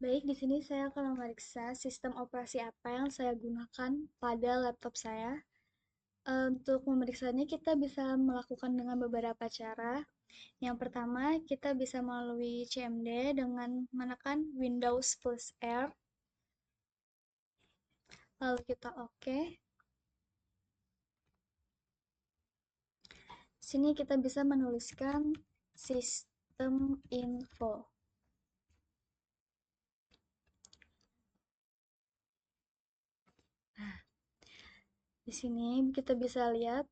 Baik, di sini saya akan memeriksa sistem operasi apa yang saya gunakan pada laptop saya. Untuk memeriksanya, kita bisa melakukan dengan beberapa cara. Yang pertama, kita bisa melalui CMD dengan menekan Windows plus R, lalu kita OK. Sini kita bisa menuliskan sistem info. Nah, di sini kita bisa lihat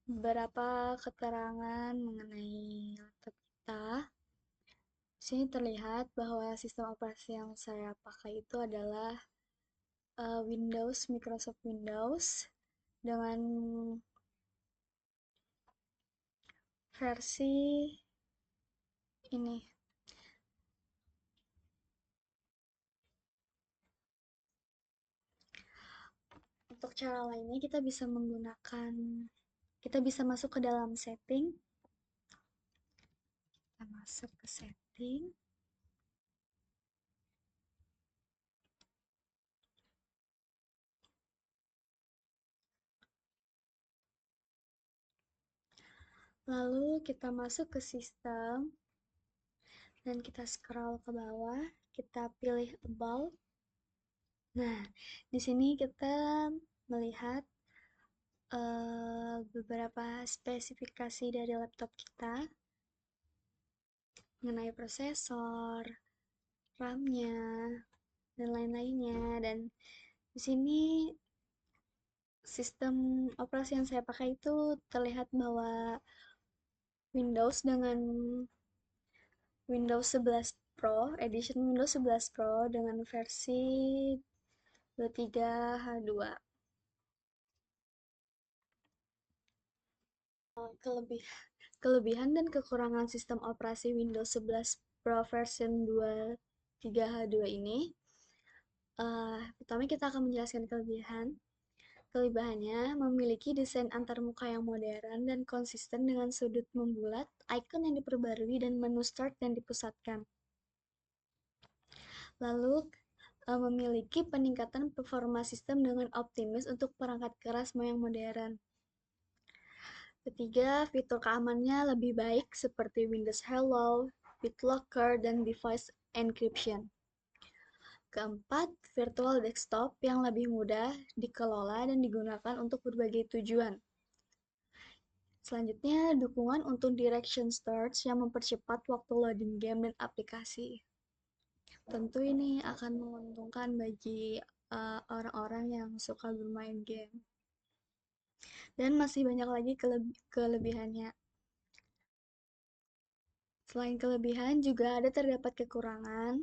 beberapa keterangan mengenai laptop kita. Di sini terlihat bahwa sistem operasi yang saya pakai itu adalah Windows, Microsoft Windows dengan versi ini. Untuk cara lainnya kita bisa masuk ke dalam setting. Kita masuk ke setting. Lalu kita masuk ke sistem dan kita scroll ke bawah, kita pilih about. Nah, di sini kita melihat beberapa spesifikasi dari laptop kita mengenai prosesor, RAM-nya, dan lain-lainnya. Dan di sini sistem operasi yang saya pakai itu terlihat bahwa Windows dengan Windows 11 Pro, edition Windows 11 Pro dengan versi 23H2. Kelebih, Kelebihan dan kekurangan sistem operasi Windows 11 Pro version 23H2 ini, pertama kita akan menjelaskan kelebihan. Kelebihannya memiliki desain antarmuka yang modern dan konsisten dengan sudut membulat, icon yang diperbarui, dan menu start yang dipusatkan. Lalu, memiliki peningkatan performa sistem dengan optimis untuk perangkat keras yang modern. Ketiga, fitur keamanannya lebih baik seperti Windows Hello, BitLocker, dan device encryption. Keempat, virtual desktop yang lebih mudah dikelola dan digunakan untuk berbagai tujuan. Selanjutnya, dukungan untuk direction search yang mempercepat waktu loading game dan aplikasi. Tentu ini akan menguntungkan bagi orang-orang yang suka bermain game. Dan masih banyak lagi kelebihannya. Selain kelebihan, juga terdapat kekurangan.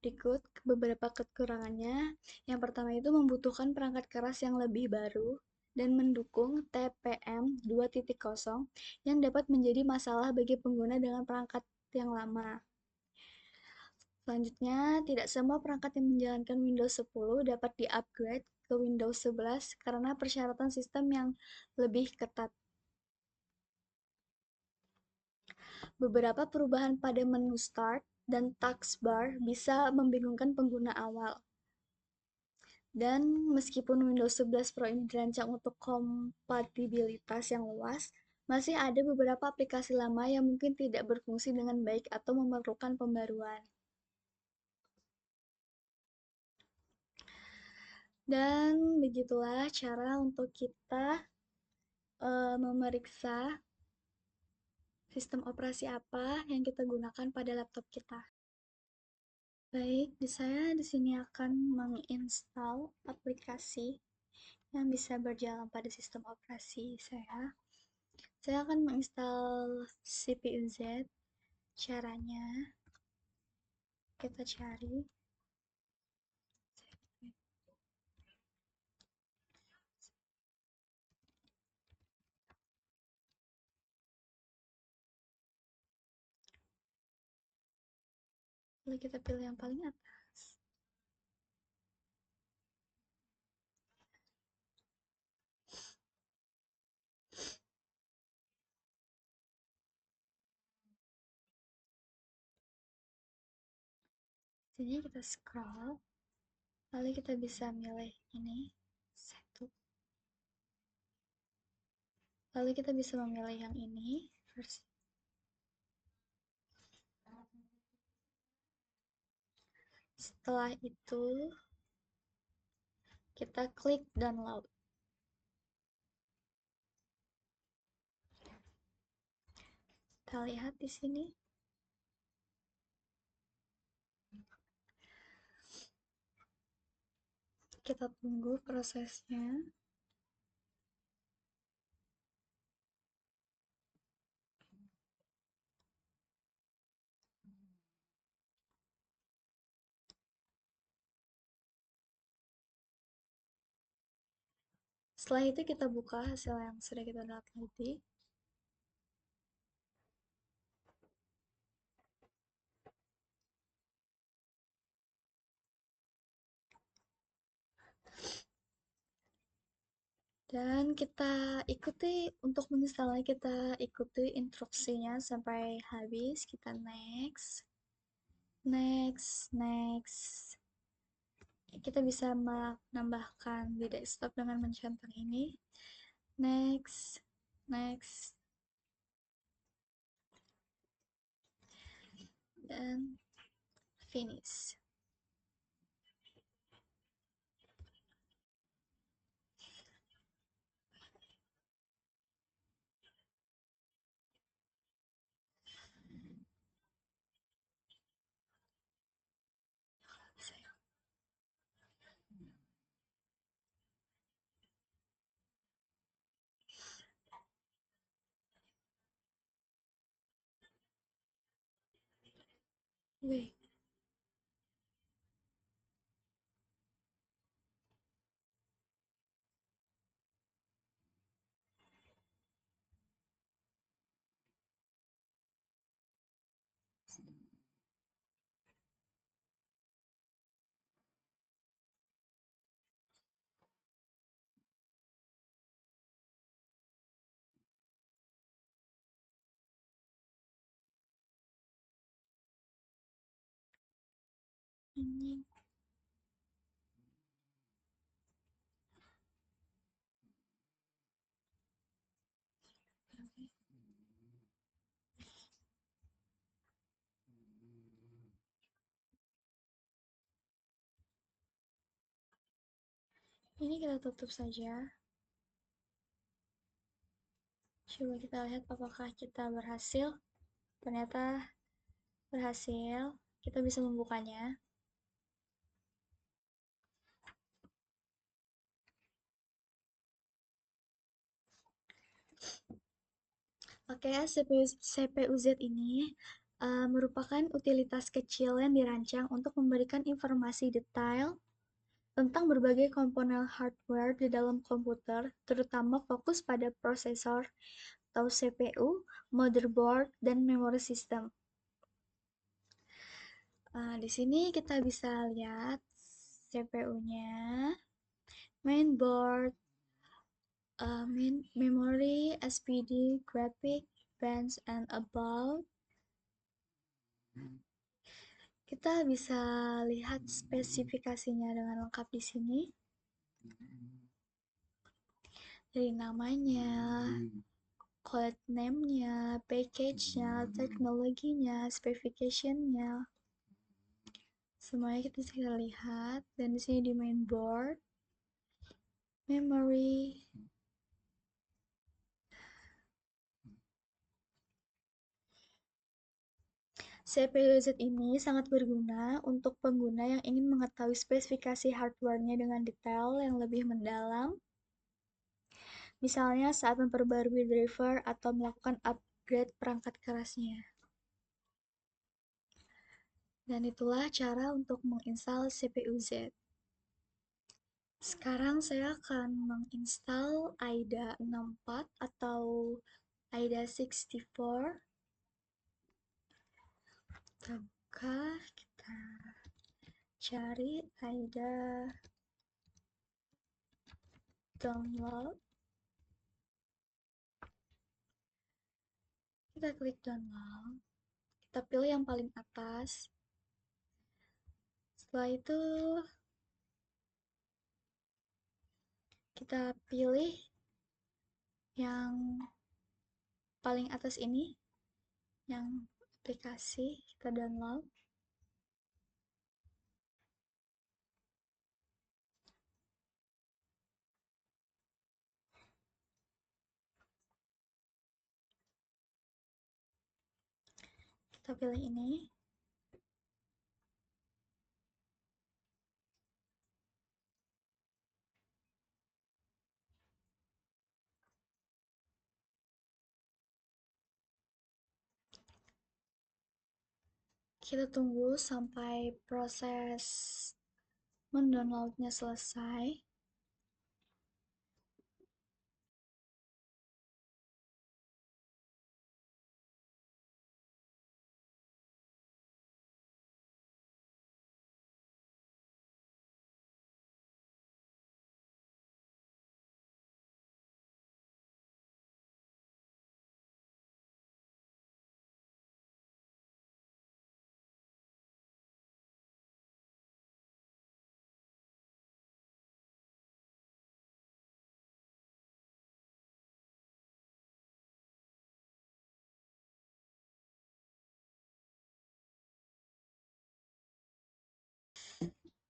Berikut beberapa kekurangannya. Yang pertama itu membutuhkan perangkat keras yang lebih baru dan mendukung TPM 2.0 yang dapat menjadi masalah bagi pengguna dengan perangkat yang lama. Selanjutnya, tidak semua perangkat yang menjalankan Windows 10 dapat di-upgrade ke Windows 11 karena persyaratan sistem yang lebih ketat. Beberapa perubahan pada menu Start dan taskbar bisa membingungkan pengguna awal. Dan meskipun Windows 11 Pro ini dirancang untuk kompatibilitas yang luas, masih ada beberapa aplikasi lama yang mungkin tidak berfungsi dengan baik atau memerlukan pembaruan. Dan begitulah cara untuk kita memeriksa sistem operasi apa yang kita gunakan pada laptop kita. Baik, saya di sini akan menginstal aplikasi yang bisa berjalan pada sistem operasi saya. Saya akan menginstal CPU-Z. Caranya, kita cari. Lalu kita pilih yang paling atas. Sini kita scroll, lalu kita bisa milih ini, satu. Lalu kita bisa memilih yang ini, versi. Setelah itu, kita klik download. Kita lihat di sini. Kita tunggu prosesnya. Setelah itu kita buka hasil yang sudah kita download tadi. Dan kita ikuti, untuk menginstalnya kita ikuti instruksinya sampai habis. Kita next, next, next. Kita bisa menambahkan di desktop dengan mencentang ini. Next, next, dan finish. Wih, anjing. Ini kita tutup saja. Coba kita lihat apakah kita berhasil. Ternyata berhasil. Kita bisa membukanya. Oke, CPU-Z ini merupakan utilitas kecil yang dirancang untuk memberikan informasi detail tentang berbagai komponen hardware di dalam komputer, terutama fokus pada prosesor atau CPU, motherboard, dan memory system. Di sini kita bisa lihat CPU-nya, mainboard, memory, SPD, graphic, bands, and about. Kita bisa lihat spesifikasinya dengan lengkap di sini. Dari namanya, code name-nya, package-nya, teknologinya, specification-nya. Semuanya kita bisa lihat. Dan di sini di mainboard, memory, CPU-Z ini sangat berguna untuk pengguna yang ingin mengetahui spesifikasi hardware-nya dengan detail yang lebih mendalam, misalnya saat memperbarui driver atau melakukan upgrade perangkat kerasnya. Dan itulah cara untuk menginstal CPU-Z. Sekarang saya akan menginstal AIDA 64 atau AIDA 64. Kita buka, kita cari AIDA download. Kita klik download. Kita pilih yang paling atas. Setelah itu kita pilih yang paling atas ini, yang aplikasi kita download. Kita pilih ini. Kita tunggu sampai proses mendownloadnya selesai.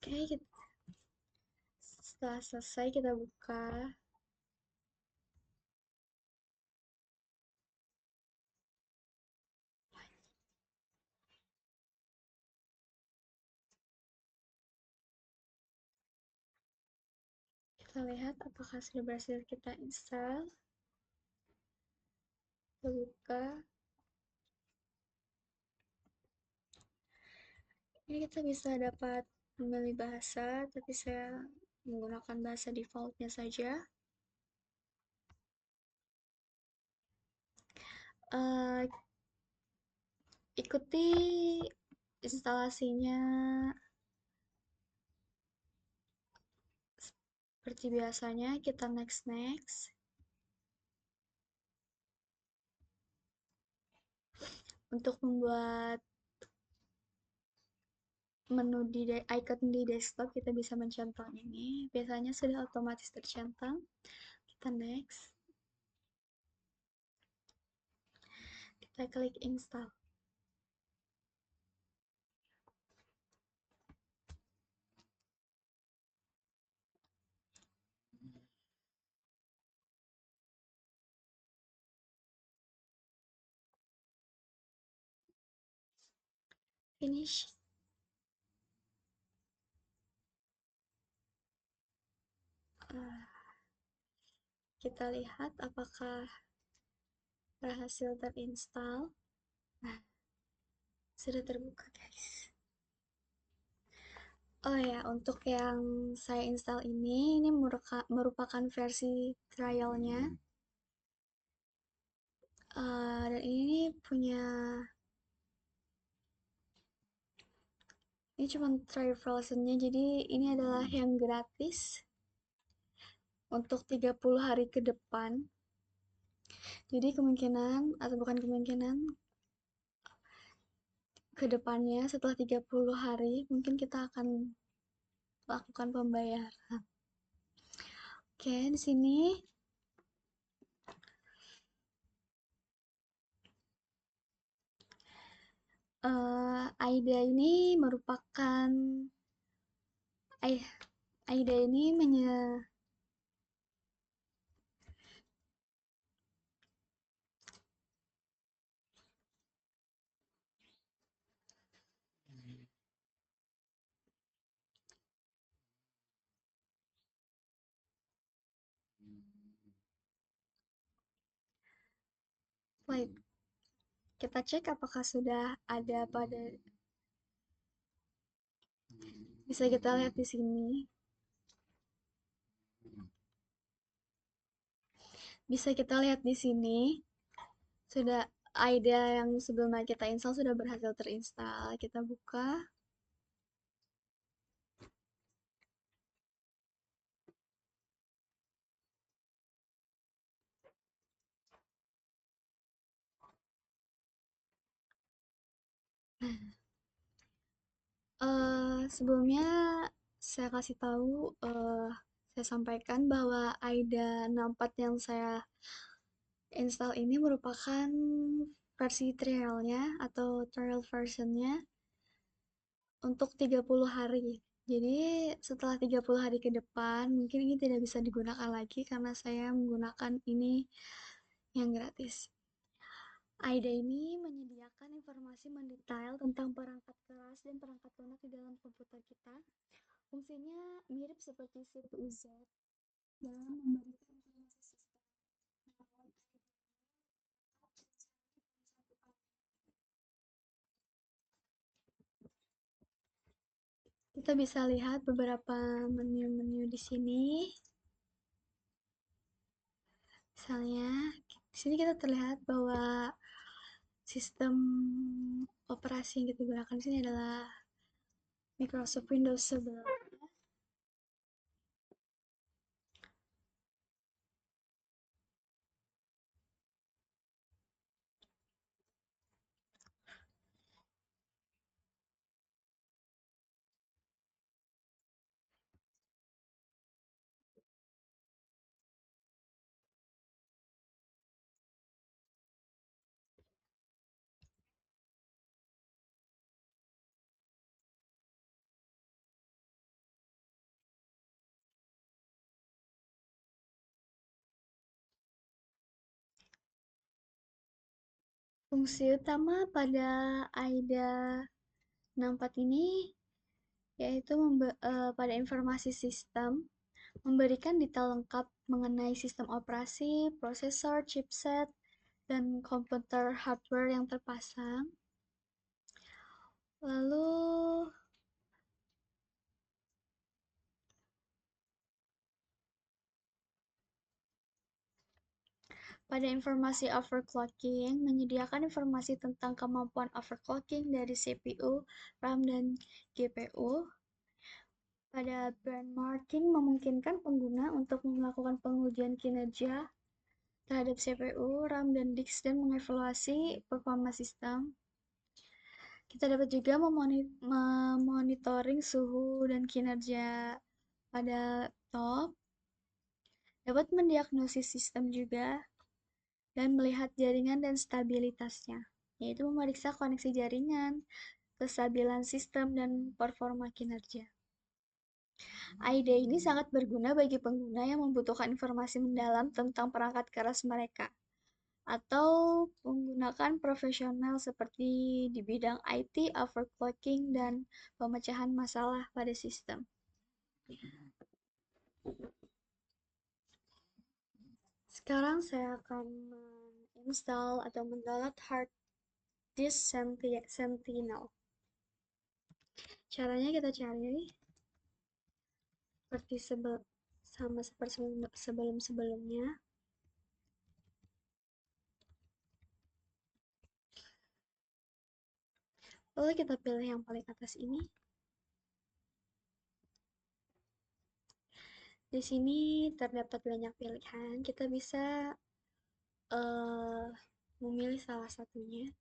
Oke, setelah selesai kita buka. Kita lihat apakah sudah berhasil kita install. Kita buka. Ini kita bisa dapat memilih bahasa, tapi saya menggunakan bahasa defaultnya saja. Eh, Ikuti instalasinya seperti biasanya. Kita next. Untuk membuat menu icon di desktop, kita bisa mencentang ini. Biasanya sudah otomatis tercentang. Kita next. Kita klik install. Finish. Kita lihat apakah berhasil terinstall. Nah, sudah terbuka, guys. Oh ya, untuk yang saya install ini merupakan versi trialnya. Dan ini cuma trial versionnya, jadi ini adalah yang gratis untuk 30 hari ke depan. Jadi kemungkinan, atau bukan kemungkinan, ke depannya setelah 30 hari mungkin kita akan lakukan pembayaran. Oke, di sini AIDA ini merupakan AIDA ini Wait, kita cek apakah sudah ada pada. Bisa kita lihat di sini. Bisa kita lihat di sini. Sudah AIDA yang sebelumnya kita install sudah berhasil terinstall. Kita buka. Sebelumnya saya kasih tahu, saya sampaikan bahwa AIDA 64 yang saya install ini merupakan versi trialnya atau trial versionnya untuk 30 hari. Jadi setelah 30 hari ke depan mungkin ini tidak bisa digunakan lagi karena saya menggunakan ini yang gratis. AIDA ini menyediakan informasi mendetail tentang perangkat keras dan perangkat lunak di dalam komputer kita. Fungsinya mirip seperti C2Z dalam memberikan informasi sistem. Kita bisa lihat beberapa menu-menu di sini. Misalnya, di sini kita terlihat bahwa sistem operasi yang kita gunakan di sini adalah Microsoft Windows 11. Fungsi utama pada AIDA 64 ini yaitu pada informasi sistem memberikan detail lengkap mengenai sistem operasi, prosesor, chipset, dan komputer hardware yang terpasang. Lalu pada informasi overclocking, menyediakan informasi tentang kemampuan overclocking dari CPU, RAM, dan GPU. Pada benchmarking, memungkinkan pengguna untuk melakukan pengujian kinerja terhadap CPU, RAM, dan disk dan mengevaluasi performa sistem. Kita dapat juga memonitoring suhu dan kinerja pada laptop, dapat mendiagnosis sistem juga, dan melihat jaringan dan stabilitasnya, yaitu memeriksa koneksi jaringan, kestabilan sistem, dan performa kinerja. AIDA ini sangat berguna bagi pengguna yang membutuhkan informasi mendalam tentang perangkat keras mereka, atau menggunakan profesional seperti di bidang IT, overclocking, dan pemecahan masalah pada sistem. Sekarang saya akan menginstal atau mendownload hard disk Sentinel. Caranya kita cari seperti sama seperti sebelum-sebelumnya. Lalu kita pilih yang paling atas ini. Di sini terdapat banyak pilihan. Kita bisa memilih salah satunya.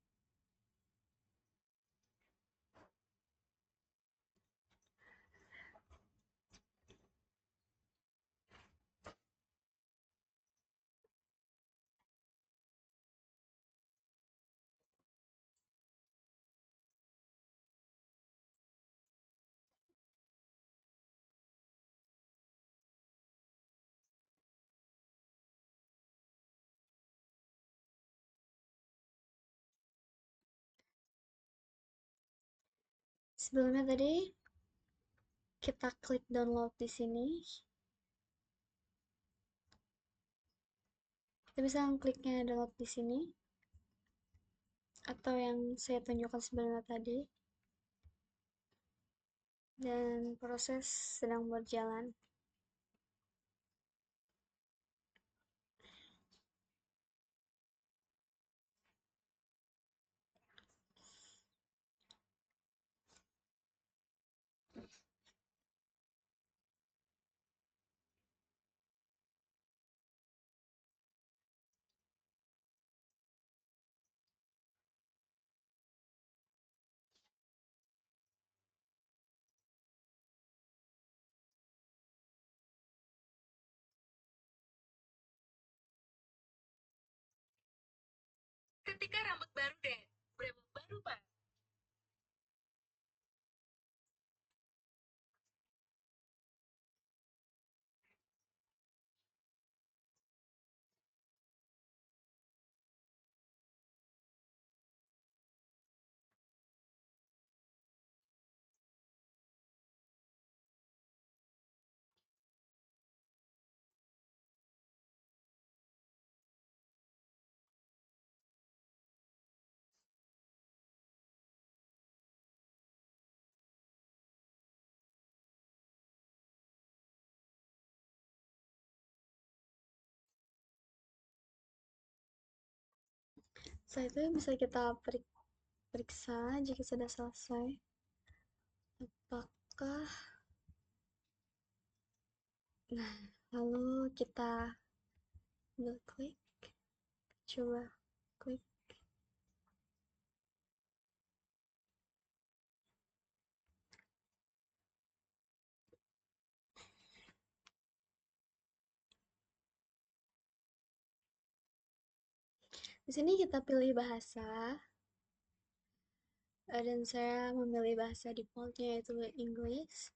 Sebelumnya tadi kita klik download di sini. Kita bisa kliknya download di sini atau yang saya tunjukkan sebelumnya tadi. Dan proses sedang berjalan. Cantika rambut baru deh. Berapa baru, Pak? Setelah itu bisa kita periksa jika sudah selesai. Apakah, nah, lalu kita double klik, coba klik. Di sini kita pilih bahasa, dan saya memilih bahasa defaultnya yaitu English.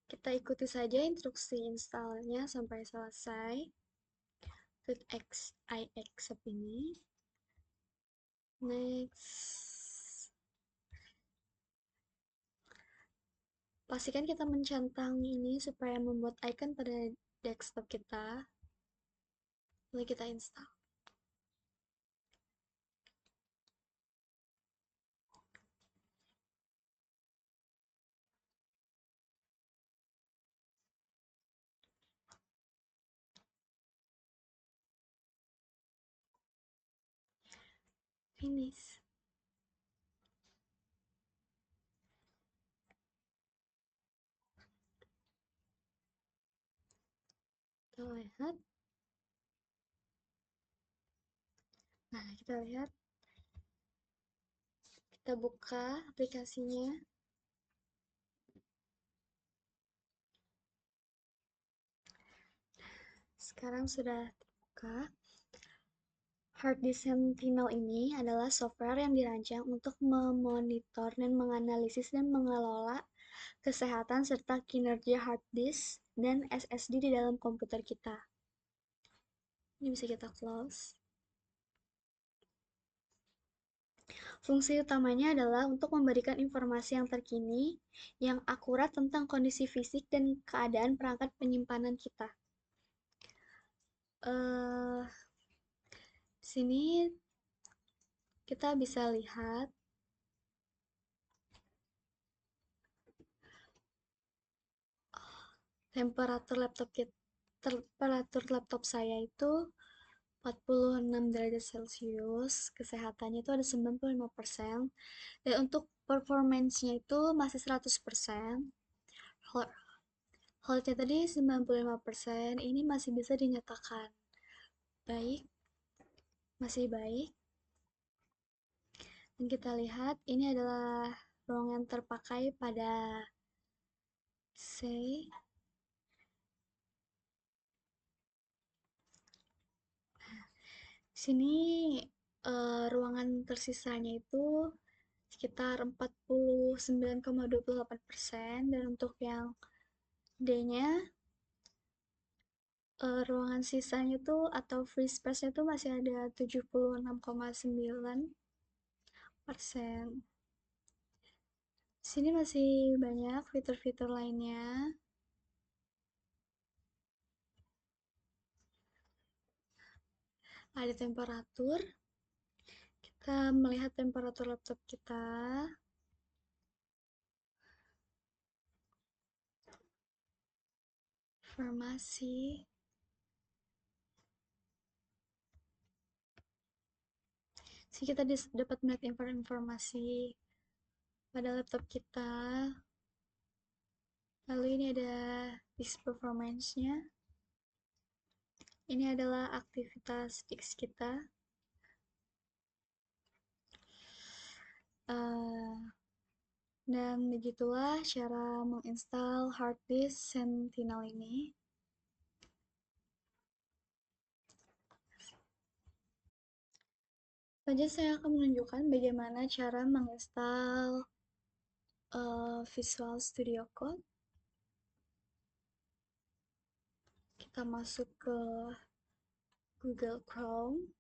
Kita ikuti saja instruksi installnya sampai selesai. Klik I accept ini. Next. Pastikan kita mencentang ini supaya membuat icon pada desktop kita. Lalu kita install. Finish. Kita lihat. Nah, kita lihat. Kita buka aplikasinya. Sekarang sudah terbuka. HardDisk Sentinel ini adalah software yang dirancang untuk memonitor dan menganalisis dan mengelola kesehatan serta kinerja hard disk dan SSD di dalam komputer kita. Ini bisa kita close. Fungsi utamanya adalah untuk memberikan informasi yang terkini, yang akurat tentang kondisi fisik dan keadaan perangkat penyimpanan kita. Eh, sini kita bisa lihat temperatur laptop saya itu 46 derajat Celcius, kesehatannya itu ada 95%, dan untuk performance-nya itu masih 100%. Health-nya tadi 95%, ini masih bisa dinyatakan baik, masih baik. Dan kita lihat ini adalah ruang yang terpakai pada C. Sini ruangan tersisanya itu sekitar 49,28%, dan untuk yang D-nya ruangan sisanya tuh atau free space-nya tuh masih ada 76,9%. Sini masih banyak fitur-fitur lainnya. Ada temperatur. Kita melihat temperatur laptop kita. Informasi. Sini kita dapat melihat informasi pada laptop kita. Lalu ini ada disk performance-nya. Ini adalah aktivitas disk kita. Dan begitulah cara menginstal hard disk Sentinel ini. Selanjutnya saya akan menunjukkan bagaimana cara menginstal Visual Studio Code. Kita masuk ke Google Chrome.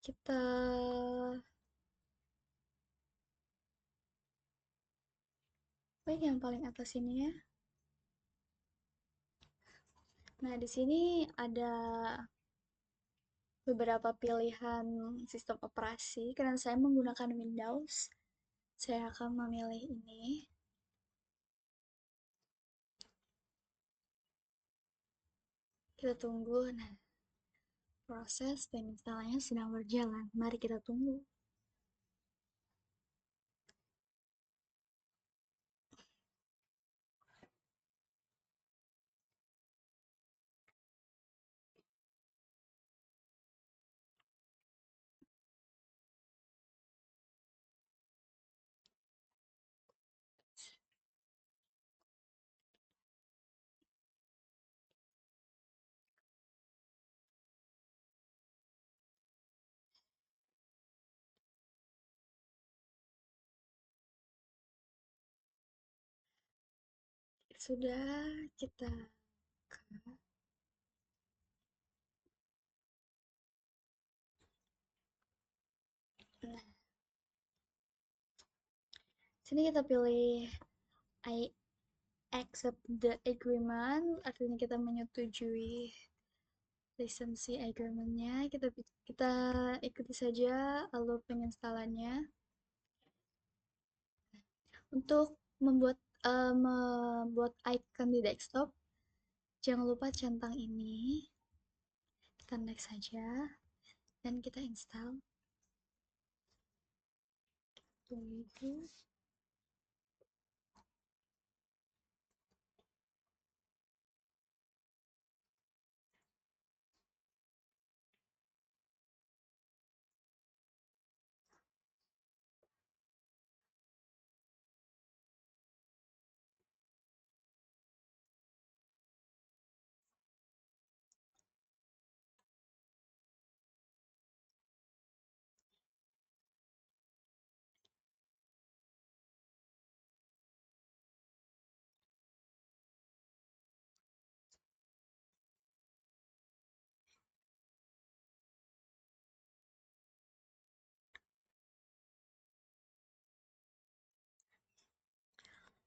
Kita klik yang paling atas ini ya. Nah, di sini ada beberapa pilihan sistem operasi. Karena saya menggunakan Windows, saya akan memilih ini. Kita tunggu. Nah, proses penginstalannya sedang berjalan. Mari kita tunggu. Sudah kita buka. Nah, sini kita pilih I accept the agreement, artinya kita menyetujui lisensi agreement-nya. Kita ikuti saja alur penginstalannya. Untuk membuat icon di desktop, jangan lupa centang ini. Kita next saja dan kita install. Tunggu.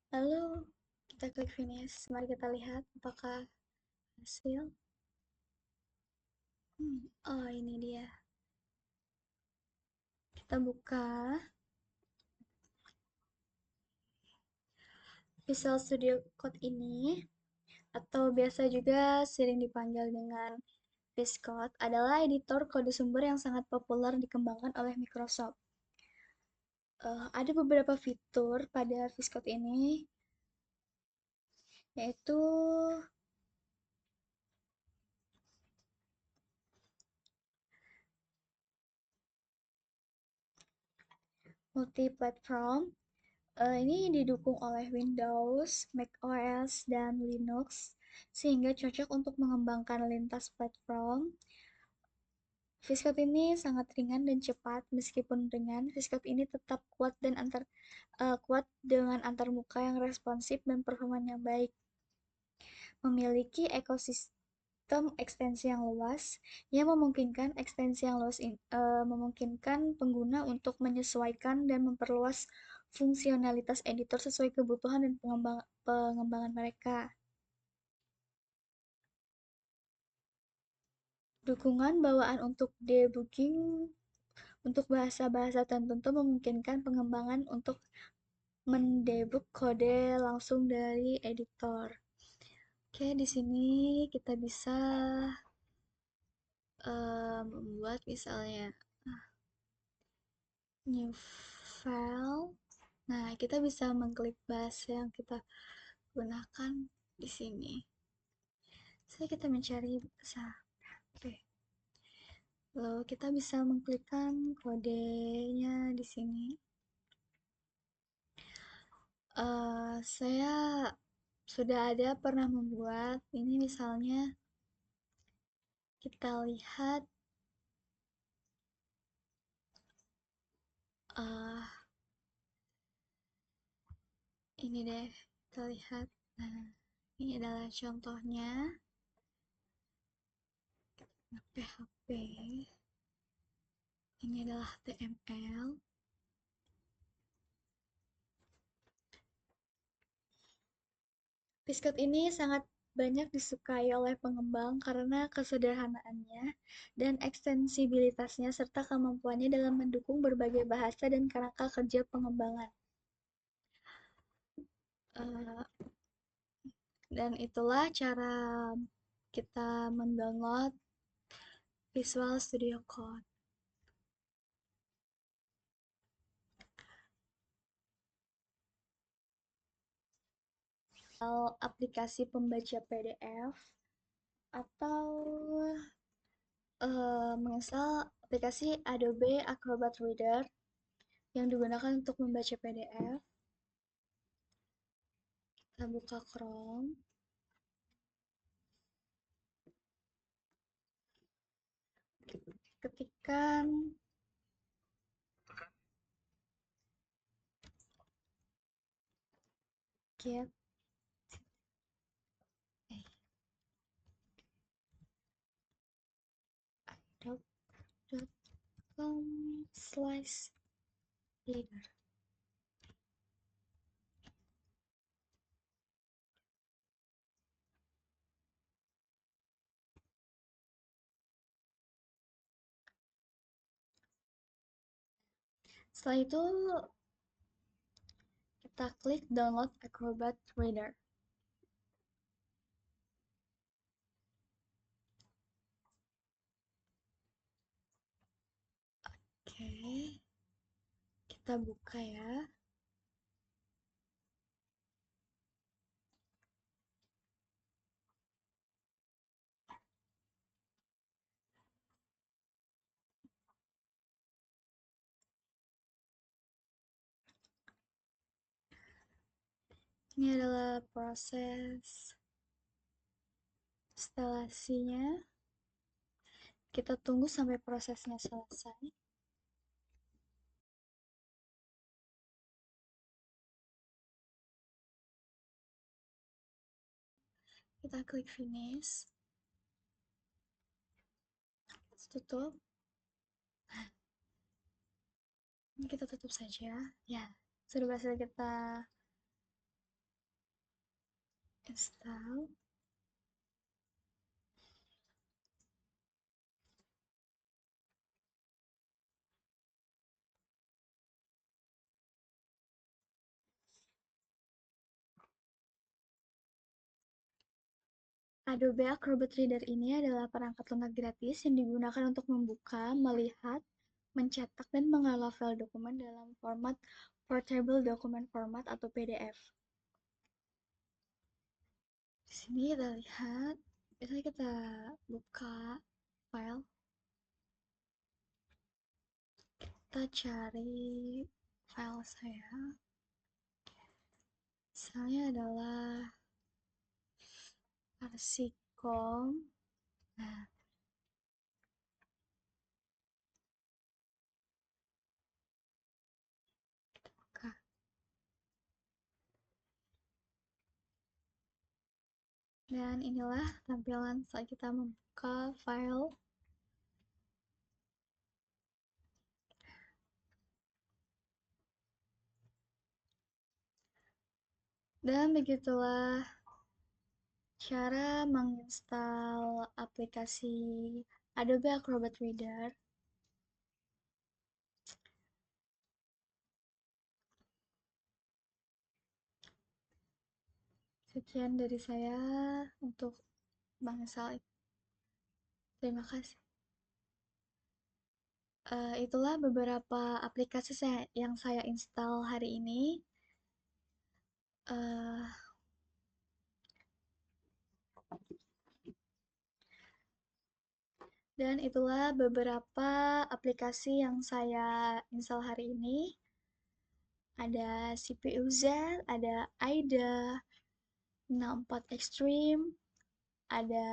Lalu kita klik finish. Mari kita lihat apakah hasil. Oh, ini dia. Kita buka Visual Studio Code ini, atau biasa juga sering dipanggil dengan VS Code, adalah editor kode sumber yang sangat populer dikembangkan oleh Microsoft. Ada beberapa fitur pada VS Code ini, yaitu multi-platform. Ini didukung oleh Windows, macOS, dan Linux, sehingga cocok untuk mengembangkan lintas platform. VS Code ini sangat ringan dan cepat. Meskipun ringan, VS Code ini tetap kuat dengan antarmuka yang responsif dan performanya baik. Memiliki ekosistem ekstensi yang luas yang memungkinkan pengguna untuk menyesuaikan dan memperluas fungsionalitas editor sesuai kebutuhan dan pengembangan mereka. Dukungan bawaan untuk debugging untuk bahasa-bahasa tertentu memungkinkan pengembangan untuk mendebug kode langsung dari editor. Oke, di sini kita bisa membuat misalnya new file. Nah, kita bisa mengklik bahasa yang kita gunakan di sini. Kita mencari bahasa P. Lalu kita bisa mengklikkan kodenya di sini. Saya sudah ada pernah membuat ini, misalnya kita lihat eh ini deh, kita lihat. Nah, ini adalah contohnya PHP. Ini adalah HTML. Pisket ini sangat banyak disukai oleh pengembang karena kesederhanaannya dan ekstensibilitasnya serta kemampuannya dalam mendukung berbagai bahasa dan kerangka kerja pengembangan. Eh, dan itulah cara kita mendownload Visual Studio Code. Aplikasi pembaca PDF atau menginstal aplikasi Adobe Acrobat Reader yang digunakan untuk membaca PDF. Kita buka Chrome. Ketikkan get adobe.com/reader. Setelah itu kita klik download Acrobat Reader. Oke, kita buka ya. Ini adalah proses instalasinya. Kita tunggu sampai prosesnya selesai. Kita klik finish. Tutup. Ini kita tutup saja. Ya, sudah berhasil kita install. Adobe Acrobat Reader ini adalah perangkat lunak gratis yang digunakan untuk membuka, melihat, mencetak, dan mengolah file dokumen dalam format Portable Document Format atau PDF. Di sini kita lihat, biasanya kita buka file, kita cari file saya, misalnya adalah arsikom. Nah, kita buka. Dan inilah tampilan saat kita membuka file. Dan begitulah cara menginstal aplikasi Adobe Acrobat Reader. Sekian dari saya untuk menginstal. Terima kasih. Itulah beberapa aplikasi yang saya install hari ini. Eh, Dan itulah beberapa aplikasi yang saya install hari ini. Ada CPU Z, ada AIDA 64 Extreme, ada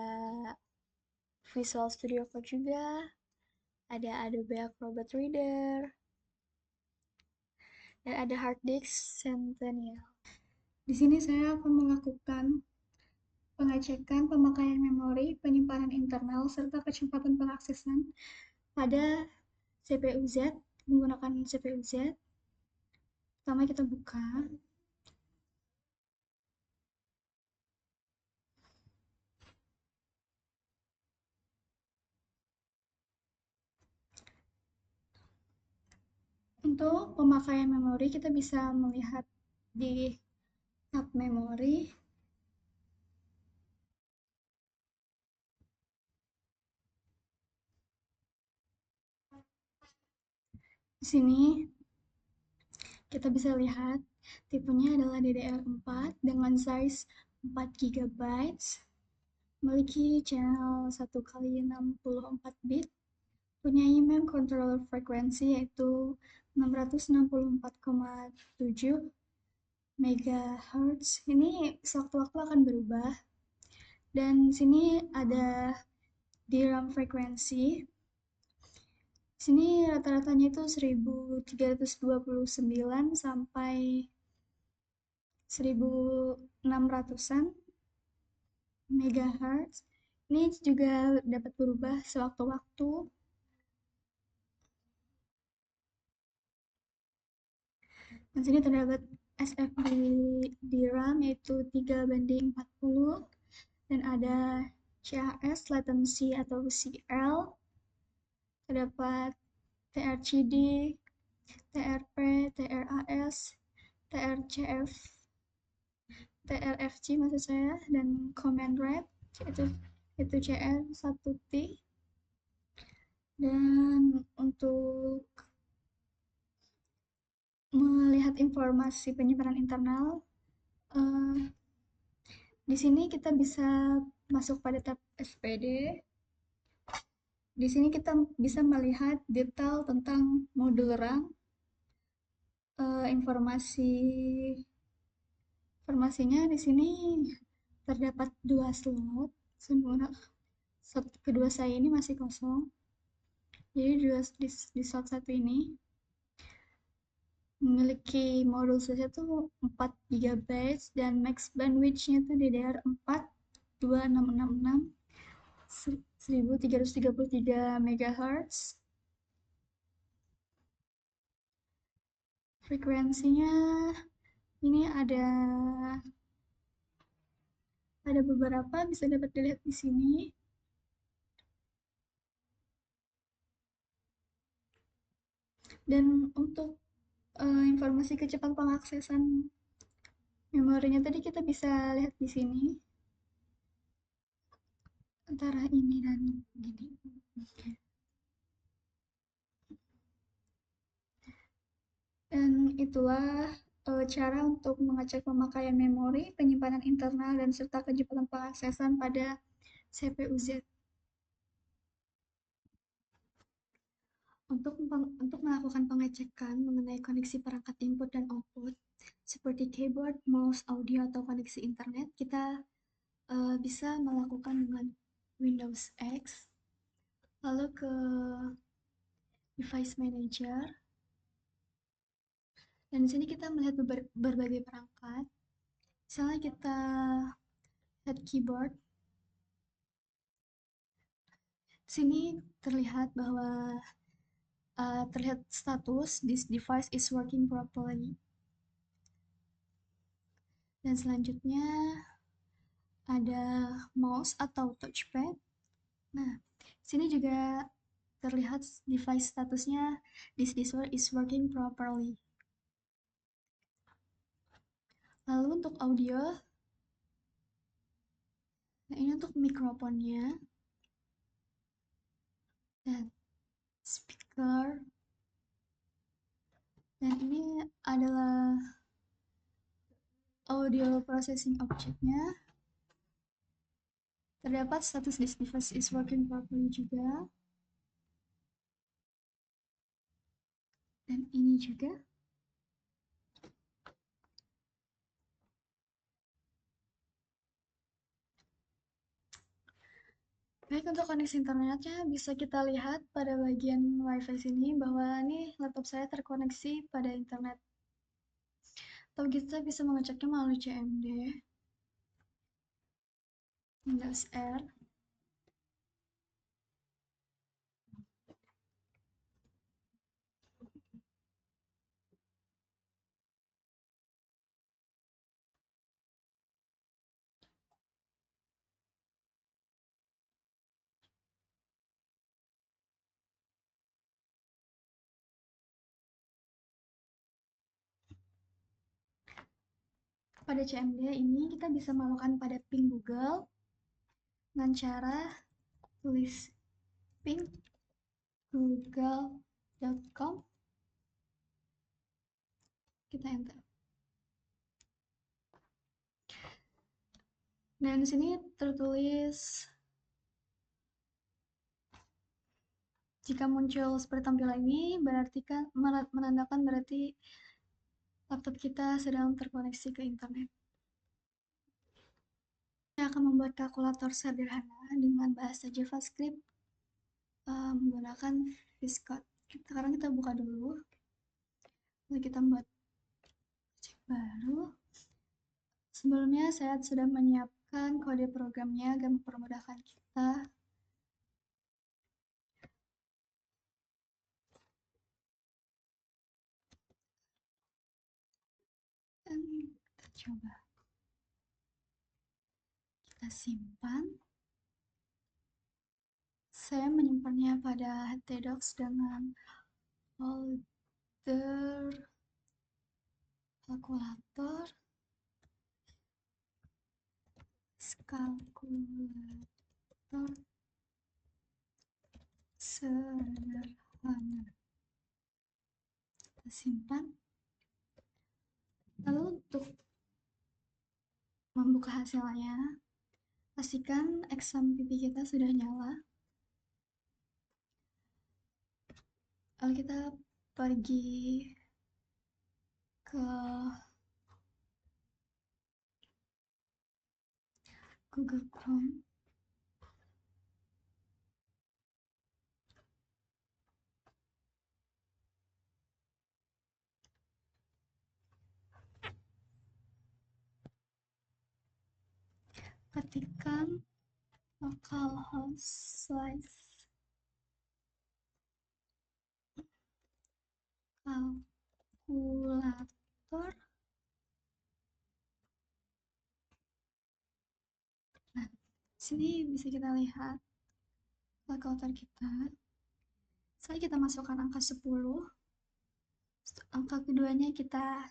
Visual Studio Code juga, ada Adobe Acrobat Reader, dan ada hard disk Centennial. Di sini saya akan melakukan pengecekan pemakaian memori, penyimpanan internal, serta kecepatan pengaksesan pada CPU Z menggunakan CPU Z. Pertama kita buka. Untuk pemakaian memori kita bisa melihat di tab memori. Di sini kita bisa lihat tipenya adalah DDR4 dengan size 4 GB, memiliki channel 1 kali 64 bit, punya mem controller frekuensi yaitu 664,7 MHz. Ini sewaktu-waktu akan berubah. Dan sini ada DRAM frekuensi. Sini rata-ratanya itu 1329 sampai 1600-an megahertz. Ini juga dapat berubah sewaktu-waktu. Dan sini terdapat SFP DRAM yaitu 3:40 dan ada CAS latency atau CL. Terdapat TRCD, TRP, TRAS, TRCF, TRFC maksud saya, dan command rate itu CR1T. Dan untuk melihat informasi penyimpanan internal, eh, di sini kita bisa masuk pada tab SPD. Di sini kita bisa melihat detail tentang modul RAM, informasi informasinya di sini terdapat 2 slot. Semua slot kedua saya ini masih kosong. Jadi di slot satu ini memiliki modul saja tuh 4 GB dan max bandwidth-nya tuh DDR4 2666 1333 MHz. Frekuensinya ini ada beberapa bisa dapat dilihat di sini. Dan untuk informasi kecepatan pengaksesan memorinya tadi kita bisa lihat di sini antara ini dan gini. Dan itulah cara untuk mengecek pemakaian memori, penyimpanan internal, dan serta kecepatan pengaksesan pada CPU Z. Untuk melakukan pengecekan mengenai koneksi perangkat input dan output, seperti keyboard, mouse, audio, atau koneksi internet, kita bisa melakukan dengan Windows X, lalu ke Device Manager, dan di sini kita melihat berbagai perangkat. Misalnya kita lihat keyboard, di sini terlihat bahwa terlihat status this device is working properly. Dan selanjutnya ada mouse atau touchpad. Nah, sini juga terlihat device statusnya this device is working properly. Lalu untuk audio, nah ini untuk mikrofonnya dan speaker. Dan ini adalah audio processing objeknya. Terdapat status this device is working properly juga. Dan ini juga. Baik, untuk koneksi internetnya bisa kita lihat pada bagian WiFi sini bahwa ini laptop saya terkoneksi pada internet. Atau kita bisa mengeceknya melalui CMD, Windows R. Pada CMD ini kita bisa melakukan pada ping Google dengan cara tulis ping google.com, kita enter. Dan di sini tertulis jika muncul seperti tampilan ini berarti kan menandakan berarti laptop kita sedang terkoneksi ke internet. Saya akan membuat kalkulator sederhana dengan bahasa JavaScript menggunakan VS Code. Sekarang kita buka dulu. Lalu kita buat cek baru. Sebelumnya saya sudah menyiapkan kode programnya agar mempermudahkan kita. Dan kita coba. Kita simpan. Saya menyimpannya pada htdocs dengan folder kalkulator, kalkulator sederhana. Kita simpan. Lalu untuk membuka hasilnya, pastikan XAMPP kita sudah nyala. Lalu kita pergi ke Google Chrome. Ketikkan localhost kalkulator. Nah, sini bisa kita lihat kalkulator kita. Setelah kita masukkan angka 10, angka keduanya kita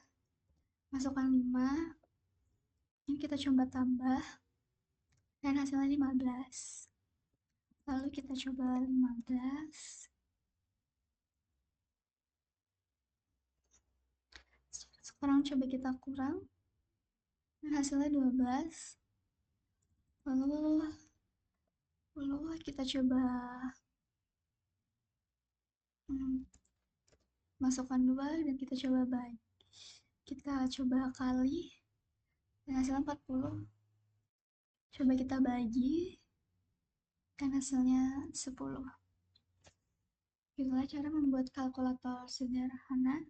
masukkan 5. Ini kita coba tambah dan hasilnya 15. Lalu kita coba 15. Sekarang coba kita kurang dan hasilnya 12. Lalu kita coba masukkan 2 dan kita coba bagi. Kita coba kali dan hasilnya 40. Coba kita bagi dan hasilnya 10. Itulah cara membuat kalkulator sederhana